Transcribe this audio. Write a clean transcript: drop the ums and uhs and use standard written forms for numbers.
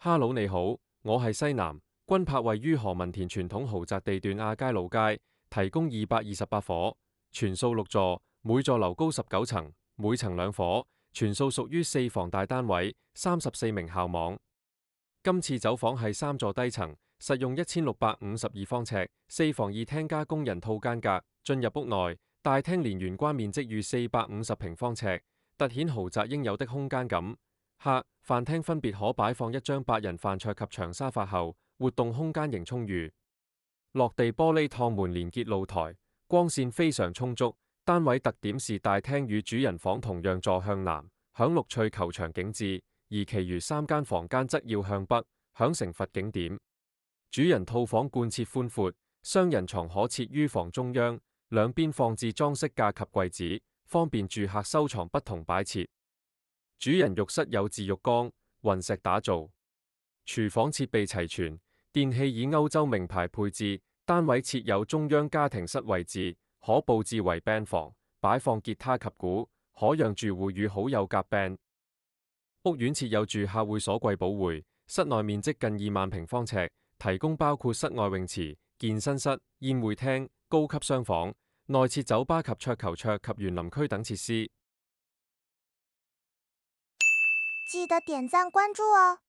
哈嘍你好，我係西南，君柏位於何文田傳統豪宅地段亞皆老街，提供228伙，全數6座，每座樓高19層，每層2伙，全數屬於4房大單位，34名校網。今次走訪係3座低層，實用1652方尺，4房2廳加工人套間隔。進入屋內，大廳連玄關面積逾450平方尺，凸顯豪宅應有的空間感。客、飯廳分別可擺放1張8人飯桌及長沙發後，活動空間仍充裕。落地玻璃趟門連結露台，光線非常充足。單位特點是大廳與主人房同樣坐向南，享綠翠球場景致，而其餘3間房間則要向北，享成佛景點。主人套房貫徹寬闊，雙人床可設於房中央，兩邊放置裝飾架及櫃子，方便住客收藏不同擺設。主人浴室有自浴缸，雲石打造。廚房設備齊全，電器以歐洲名牌配置。單位設有中央家庭室位置，可佈置為 band 房，擺放吉他及鼓，可讓住戶與好友夾 band。屋苑設有住客會所貴寶匯，室內面積近2萬平方尺，提供包括室外泳池、健身室、宴會廳、高級雙房，內設酒吧及桌球桌及園林區等設施。記得點讚關注哦。